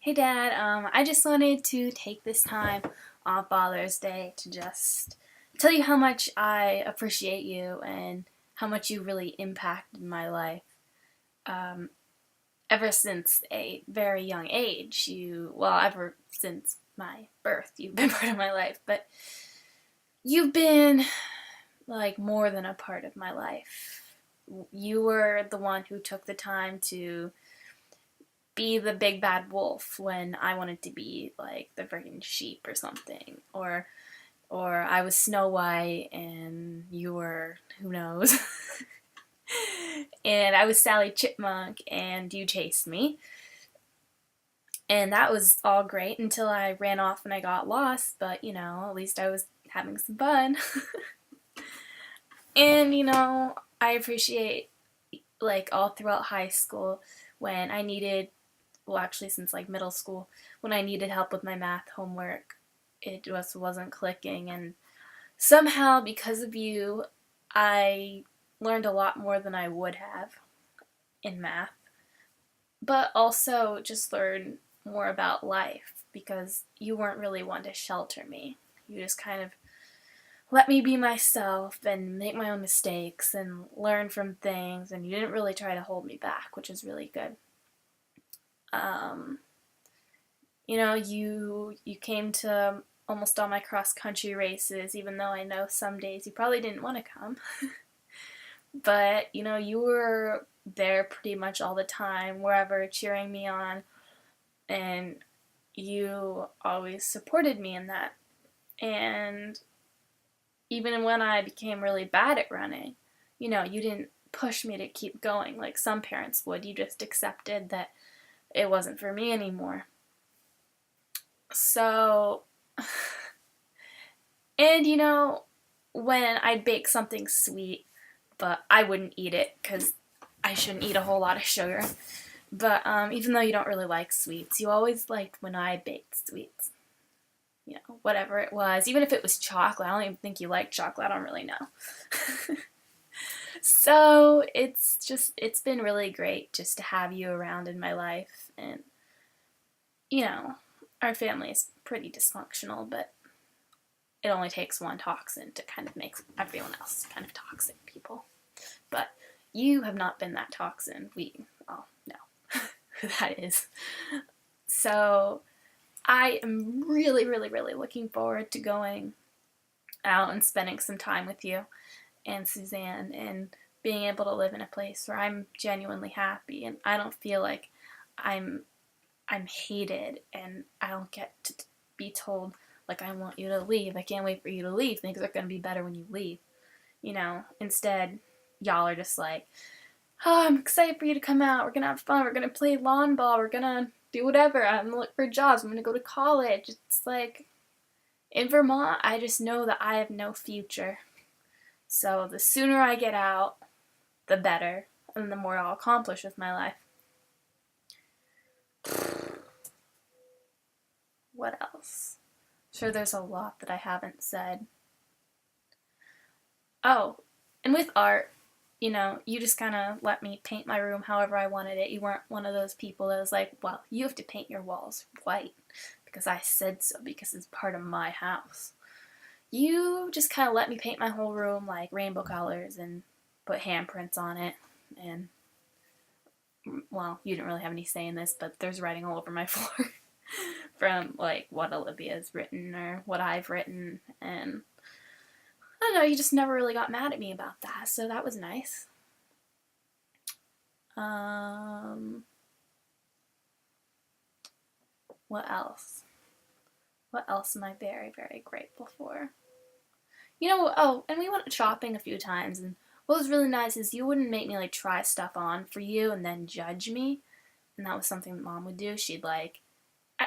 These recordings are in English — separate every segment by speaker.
Speaker 1: Hey Dad, I just wanted to take this time on Father's Day to just tell you how much I appreciate you and how much you really impacted my life. Um, Ever since a very young age, ever since my birth, you've been part of my life, but you've been like more than a part of my life. You were the one who took the time to be the big bad wolf when I wanted to be like the friggin' sheep or something. Or I was Snow White and you were who knows. And I was Sally Chipmunk and you chased me. And that was all great until I ran off and I got lost, but at least I was having some fun. And I appreciate like all throughout high school when I needed, well, actually since like middle school, when I needed help with my math homework, it just wasn't clicking, and somehow because of you I learned a lot more than I would have in math, but also just learned more about life because you weren't really one to shelter me. You just kind of let me be myself and make my own mistakes and learn from things, and you didn't really try to hold me back, which is really good. um, you came to almost all my cross country races, even though I know some days you probably didn't want to come. But you were there pretty much all the time, wherever, cheering me on, and you always supported me in that. And even when I became really bad at running, you didn't push me to keep going like some parents would. You just accepted that it wasn't for me anymore. So, and when I'd bake something sweet, but I wouldn't eat it because I shouldn't eat a whole lot of sugar. But even though you don't really like sweets, you always liked when I baked sweets. Whatever it was, even if it was chocolate. I don't even think you liked chocolate. I don't really know. So it's been really great just to have you around in my life, and you know, our family is pretty dysfunctional, but it only takes one toxin to kind of make everyone else kind of toxic people. But you have not been that toxin. Oh no, who that is. So I am really, really, really looking forward to going out and spending some time with you and Suzanne and being able to live in a place where I'm genuinely happy and I don't feel like I'm I'm hated, and I don't get to be told like I want you to leave. I can't wait for you to leave. Things are going to be better when you leave. Instead, y'all are just like, oh, I'm excited for you to come out. We're going to have fun. We're going to play lawn ball. We're going to do whatever. I'm going to look for jobs. I'm going to go to college. It's like, in Vermont, I just know that I have no future. So the sooner I get out, the better, and the more I'll accomplish with my life. What else? Sure, there's a lot that I haven't said. Oh, and with art, you just kind of let me paint my room however I wanted it. You weren't one of those people that was like, well, you have to paint your walls white because I said so, because it's part of my house. You just kind of let me paint my whole room like rainbow colors and put handprints on it. And, well, you didn't really have any say in this, but there's writing all over my floor from like what Olivia's written or what I've written. And I don't know, you just never really got mad at me about that, so that was nice. Um, what else? What else am I very, very grateful for? Oh, and we went shopping a few times, and what was really nice is you wouldn't make me like try stuff on for you and then judge me, and that was something that Mom would do. She'd like,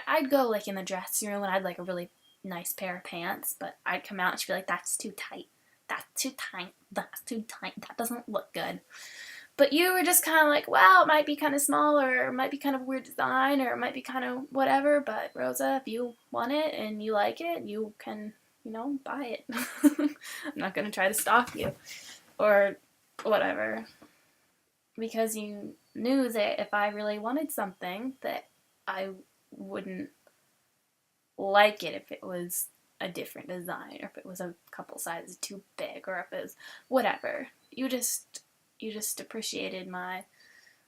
Speaker 1: I'd go like in the dressing room and I'd like a really nice pair of pants, but I'd come out and she'd be like, that's too tight. That's too tight. That's too tight. That doesn't look good. But you were just kind of like, well, it might be kind of small, or it might be kind of weird design, or it might be kind of whatever. But Rosa, if you want it and you like it, you can, buy it. I'm not going to try to stalk you or whatever. Because you knew that if I really wanted something, that I would wouldn't like it if it was a different design, or if it was a couple sizes too big, or if it was whatever. You just appreciated my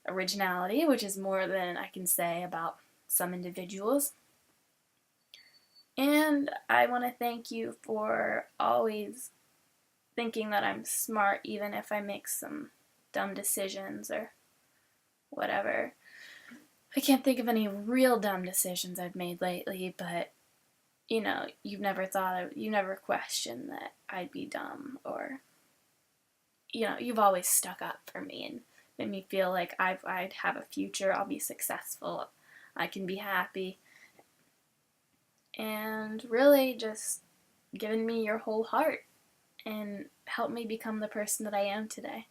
Speaker 1: originality, which is more than I can say about some individuals. And I want to thank you for always thinking that I'm smart, even if I make some dumb decisions or whatever. I can't think of any real dumb decisions I've made lately, but you've never you never questioned that I'd be dumb, or you've always stuck up for me and made me feel like I'd have a future, I'll be successful, I can be happy, and really just given me your whole heart and helped me become the person that I am today.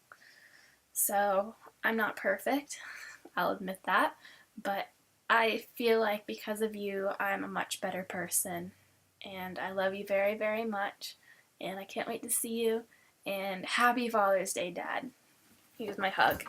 Speaker 1: So I'm not perfect, I'll admit that, but I feel like because of you, I'm a much better person, and I love you very, very much, and I can't wait to see you, and happy Father's Day, Dad. Here's my hug.